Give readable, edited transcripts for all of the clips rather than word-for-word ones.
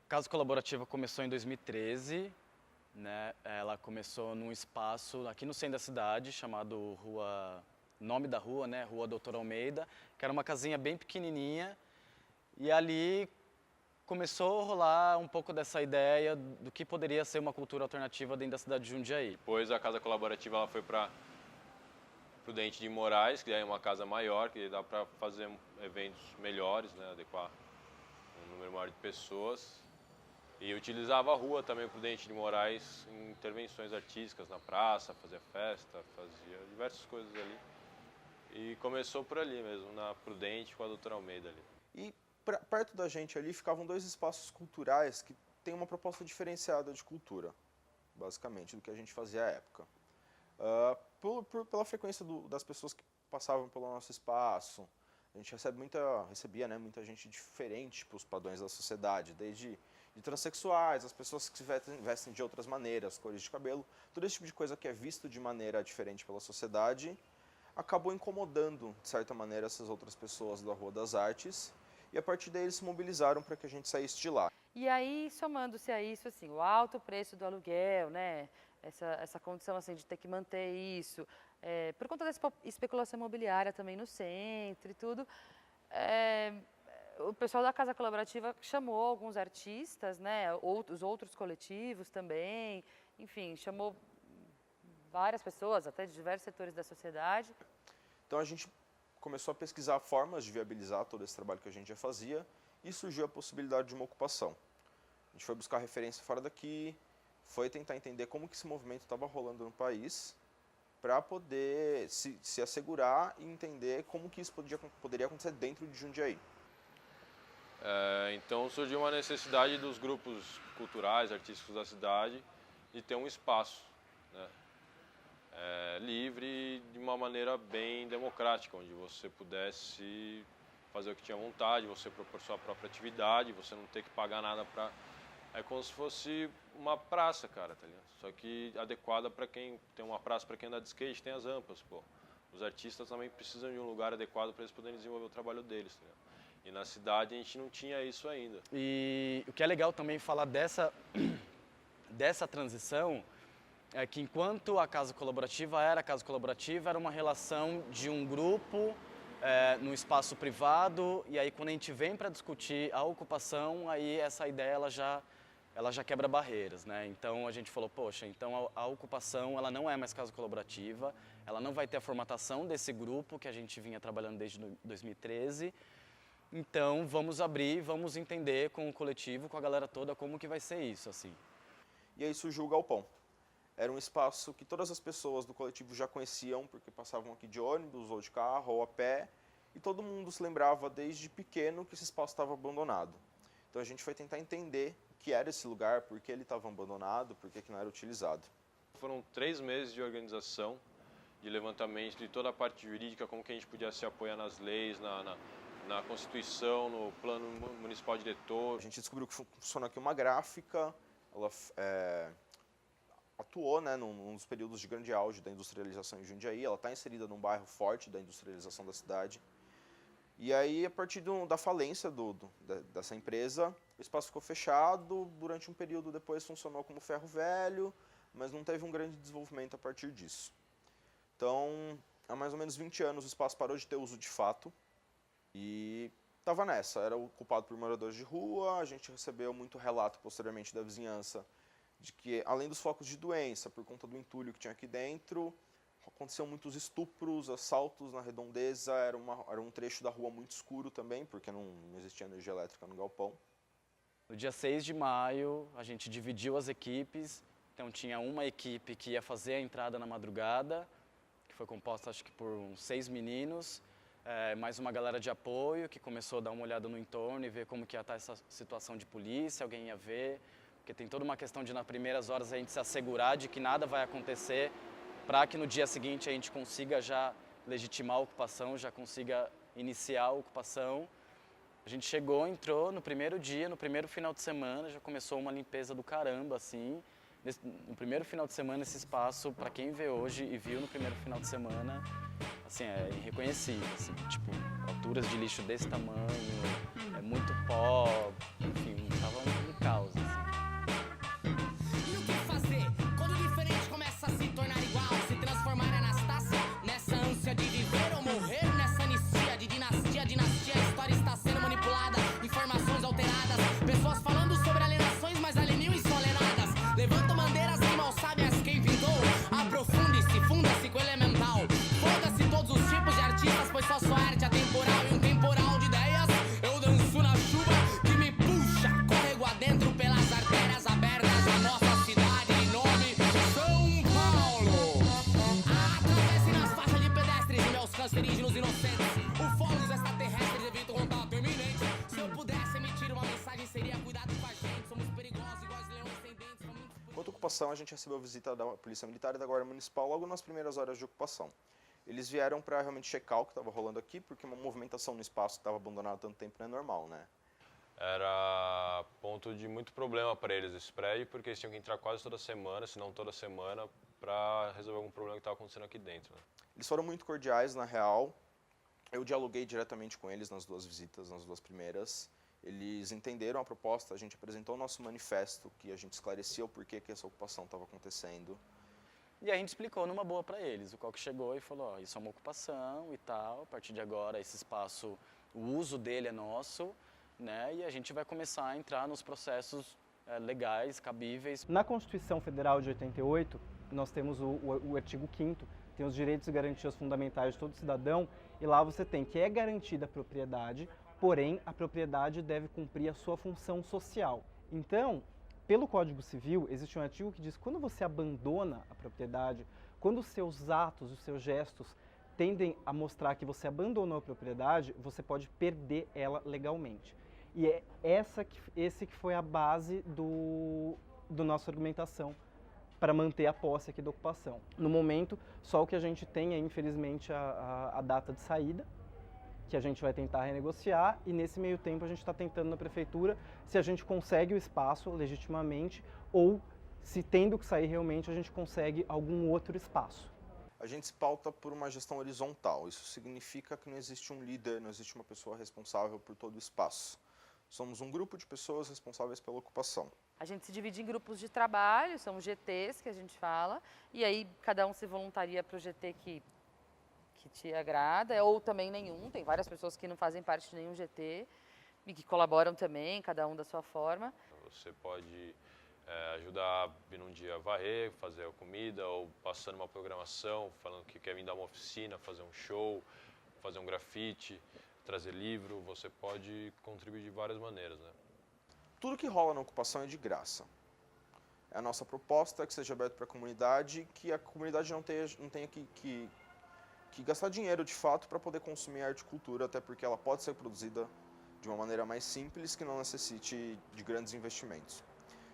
Casa Colaborativa começou em 2013, né? Ela começou num espaço aqui no centro da cidade, chamado nome da rua, né? Rua Doutor Almeida, que era uma casinha bem pequenininha. E ali começou a rolar um pouco dessa ideia do que poderia ser uma cultura alternativa dentro da cidade de Jundiaí. Depois a Casa Colaborativa ela foi para Prudente de Moraes, que é uma casa maior, que dá para fazer eventos melhores, né? Adequar um número maior de pessoas. E utilizava a rua também, Prudente de Moraes, em intervenções artísticas na praça, fazia festa, fazia diversas coisas ali. E começou por ali mesmo, na Prudente com a Doutora Almeida ali. E perto da gente ali ficavam dois espaços culturais que têm uma proposta diferenciada de cultura, basicamente, do que a gente fazia à época. Pela frequência das pessoas que passavam pelo nosso espaço, a gente recebia, né, muita gente diferente para os padrões da sociedade, desde de transexuais, as pessoas que se vestem de outras maneiras, cores de cabelo, todo esse tipo de coisa que é visto de maneira diferente pela sociedade, acabou incomodando, de certa maneira, essas outras pessoas da Rua das Artes, e a partir daí eles se mobilizaram para que a gente saísse de lá. E aí, somando-se a isso, assim, o alto preço do aluguel, né, essa condição assim, de ter que manter isso, por conta dessa especulação imobiliária também no centro e tudo, o pessoal da Casa Colaborativa chamou alguns artistas, né, os outros coletivos também, enfim, chamou várias pessoas, até de diversos setores da sociedade. Então a gente começou a pesquisar formas de viabilizar todo esse trabalho que a gente já fazia e surgiu a possibilidade de uma ocupação. A gente foi buscar referência fora daqui, foi tentar entender como que esse movimento estava rolando no país para poder se assegurar e entender como que isso poderia acontecer dentro de Jundiaí. Então surgiu uma necessidade dos grupos culturais, artísticos da cidade, de ter um espaço, né, livre, de uma maneira bem democrática, onde você pudesse fazer o que tinha vontade, você propor sua própria atividade, você não ter que pagar nada para... É como se fosse uma praça, cara, tá ligado? Só que adequada para quem tem uma praça, para quem anda de skate, tem as rampas, pô. Os artistas também precisam de um lugar adequado para eles poderem desenvolver o trabalho deles, tá ligado? E na cidade a gente não tinha isso ainda. E o que é legal também falar dessa transição é que enquanto a Casa Colaborativa era uma relação de um grupo no espaço privado, e aí quando a gente vem para discutir a ocupação, aí essa ideia ela já quebra barreiras, né? Então a gente falou, poxa, então a ocupação ela não é mais Casa Colaborativa, ela não vai ter a formatação desse grupo que a gente vinha trabalhando desde 2013, então vamos abrir, vamos entender com o coletivo, com a galera toda, como que vai ser isso, assim. E aí surgiu o Galpão. Era um espaço que todas as pessoas do coletivo já conheciam, porque passavam aqui de ônibus, ou de carro, ou a pé, e todo mundo se lembrava desde pequeno que esse espaço estava abandonado. Então a gente foi tentar entender o que era esse lugar, por que ele estava abandonado, por que não era utilizado. Foram 3 meses de organização, de levantamento de toda a parte jurídica, como que a gente podia se apoiar nas leis, na Constituição, no Plano Municipal Diretor. A gente descobriu que funciona aqui uma gráfica, ela atuou, né, num dos períodos de grande auge da industrialização em Jundiaí, ela está inserida num bairro forte da industrialização da cidade. E aí, a partir da falência dessa empresa, o espaço ficou fechado, durante um período depois funcionou como ferro velho, mas não teve um grande desenvolvimento a partir disso. Então, há mais ou menos 20 anos o espaço parou de ter uso de fato e estava nessa, era ocupado por moradores de rua, a gente recebeu muito relato posteriormente da vizinhança de que, além dos focos de doença, por conta do entulho que tinha aqui dentro, aconteciam muitos estupros, assaltos na redondeza, era um trecho da rua muito escuro também, porque não existia energia elétrica no galpão. No dia 6 de maio, a gente dividiu as equipes, então tinha uma equipe que ia fazer a entrada na madrugada, que foi composta acho que por uns 6 meninos, mais uma galera de apoio que começou a dar uma olhada no entorno e ver como que ia estar essa situação de polícia, alguém ia ver, porque tem toda uma questão de nas primeiras horas a gente se assegurar de que nada vai acontecer para que no dia seguinte a gente consiga já legitimar a ocupação, já consiga iniciar a ocupação. A gente chegou, entrou no primeiro dia, no primeiro final de semana, já começou uma limpeza do caramba, assim. No primeiro final de semana esse espaço, para quem vê hoje e viu no primeiro final de semana, assim, é irreconhecível, assim, tipo, alturas de lixo desse tamanho, muito pó, enfim, tava um caos. cancerígenos inocentes, ufólogos extraterrestres evito contato iminente. Se eu pudesse emitir uma mensagem seria cuidado com a gente, somos perigosos iguais leões sem dentes. Enquanto ocupação, a gente recebeu visita da Polícia Militar e da Guarda Municipal logo nas primeiras horas de ocupação. Eles vieram para realmente checar o que estava rolando aqui, porque uma movimentação no espaço que estava abandonado há tanto tempo não é normal, né? Era ponto de muito problema para eles esse prédio, porque eles tinham que entrar quase toda semana, se não toda semana, para resolver algum problema que estava acontecendo aqui dentro. Né? Eles foram muito cordiais, na real. Eu dialoguei diretamente com eles nas duas visitas, nas duas primeiras. Eles entenderam a proposta, a gente apresentou o nosso manifesto, que a gente esclarecia o porquê que essa ocupação estava acontecendo. E a gente explicou numa boa para eles. O Coque chegou e falou, ó, isso é uma ocupação e tal, a partir de agora esse espaço, o uso dele é nosso, né? E a gente vai começar a entrar nos processos legais, cabíveis. Na Constituição Federal de 88, nós temos o artigo 5º, tem os direitos e garantias fundamentais de todo cidadão, e lá você tem que é garantida a propriedade, porém a propriedade deve cumprir a sua função social. Então, pelo Código Civil, existe um artigo que diz que quando você abandona a propriedade, quando os seus atos, os seus gestos tendem a mostrar que você abandonou a propriedade, você pode perder ela legalmente. E é esse que foi a base do nossa argumentação para manter a posse aqui da ocupação. No momento, só o que a gente tem é, infelizmente, a data de saída, que a gente vai tentar renegociar, e nesse meio tempo a gente está tentando na prefeitura se a gente consegue o espaço legitimamente ou se tendo que sair realmente a gente consegue algum outro espaço. A gente se pauta por uma gestão horizontal. Isso significa que não existe um líder, não existe uma pessoa responsável por todo o espaço. Somos um grupo de pessoas responsáveis pela ocupação. A gente se divide em grupos de trabalho, são GTs que a gente fala, e aí cada um se voluntaria para o GT que te agrada, ou também nenhum. Tem várias pessoas que não fazem parte de nenhum GT e que colaboram também, cada um da sua forma. Você pode ajudar a vir um dia a varrer, fazer a comida, ou passando uma programação, falando que quer vir dar uma oficina, fazer um show, fazer um grafite, trazer livro. Você pode contribuir de várias maneiras, né? Tudo que rola na ocupação é de graça. A nossa proposta é que seja aberto para a comunidade, que a comunidade não tenha que gastar dinheiro de fato para poder consumir arte e cultura, até porque ela pode ser produzida de uma maneira mais simples, que não necessite de grandes investimentos.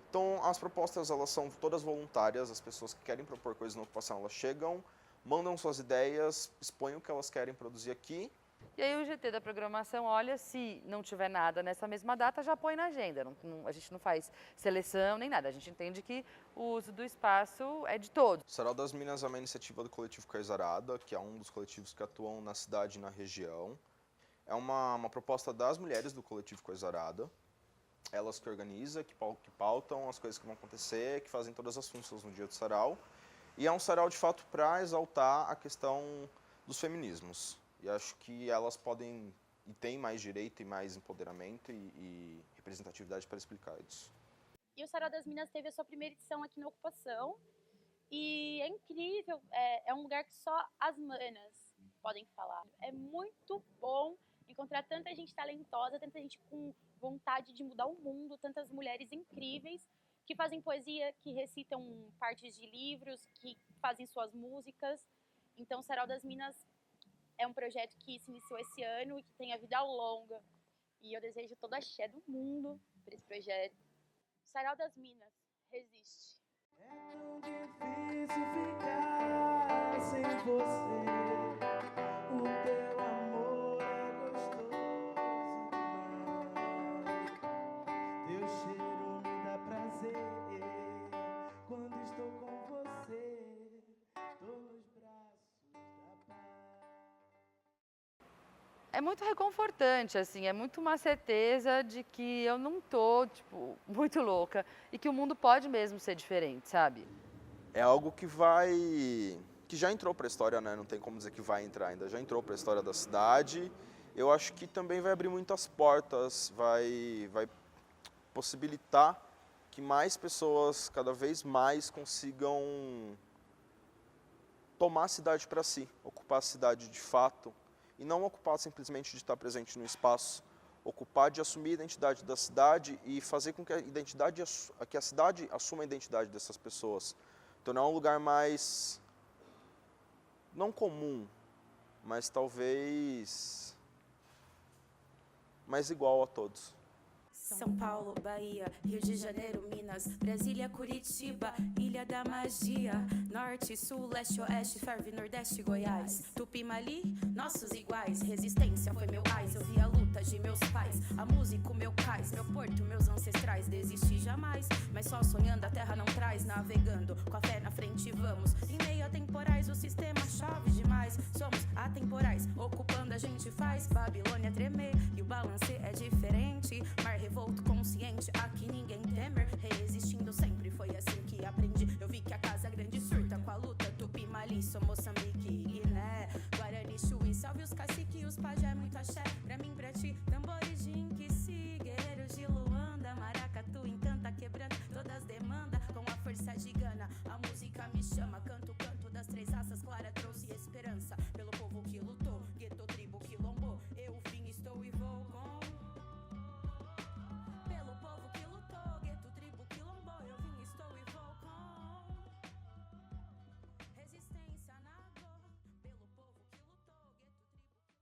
Então, as propostas elas são todas voluntárias, as pessoas que querem propor coisas na ocupação, elas chegam, mandam suas ideias, expõem o que elas querem produzir aqui. E aí o GT da programação, olha, se não tiver nada nessa mesma data, já põe na agenda. A gente não faz seleção nem nada, a gente entende que o uso do espaço é de todos. Sarau das Minas é uma iniciativa do coletivo Coisarada, que é um dos coletivos que atuam na cidade e na região. É uma proposta das mulheres do coletivo Coisarada. Elas que organizam, que pautam as coisas que vão acontecer, que fazem todas as funções no dia do sarau. E é um sarau, de fato, para exaltar a questão dos feminismos. E acho que elas podem e têm mais direito e mais empoderamento e representatividade para explicar isso. E o Sarau das Minas teve a sua primeira edição aqui na ocupação. E é incrível, é um lugar que só as manas podem falar. É muito bom encontrar tanta gente talentosa, tanta gente com vontade de mudar o mundo, tantas mulheres incríveis que fazem poesia, que recitam partes de livros, que fazem suas músicas. Então, o Sarau das Minas é um projeto que se iniciou esse ano e que tem a vida longa. E eu desejo todo axé do mundo para esse projeto. Sarau das Minas, resiste. É tão difícil ficar sem você. O teu amor é gostoso demais. Teu cheiro me dá prazer. Quando estou com você, tô nos braços da paz. É muito reconfortante, assim, é muito uma certeza de que eu não tô, tipo, muito louca e que o mundo pode mesmo ser diferente, sabe? É algo que já entrou para a história, né? Não tem como dizer que vai entrar ainda, já entrou para a história da cidade. Eu acho que também vai abrir muitas portas, vai possibilitar que mais pessoas, cada vez mais, consigam tomar a cidade para si, ocupar a cidade de fato, e não ocupar simplesmente de estar presente no espaço, ocupar de assumir a identidade da cidade e fazer com que a cidade assuma a identidade dessas pessoas. Então não é um lugar mais, não comum, mas talvez mais igual a todos. São Paulo, Bahia, Rio de Janeiro, Minas, Brasília, Curitiba, Ilha da Magia, Norte, Sul, Leste, Oeste, Ferve, Nordeste, Goiás, Tupi-Mali, nossos iguais, resistência foi meu ais, eu vi a luta de meus pais, a música o meu cais, meu porto, meus ancestrais, desisti jamais, mas só sonhando a terra não traz, navegando, com a fé na frente vamos, em meio a temporais, o sistema chove demais, somos atemporais, ocupando a gente faz, Babilônia tremer, e o balance é diferente, mar revolto consciente, aqui ninguém temer, resistindo sempre, foi assim que aprendi, eu vi que a casa grande surta, com a luta, Tupi-Mali, sou Moçambique,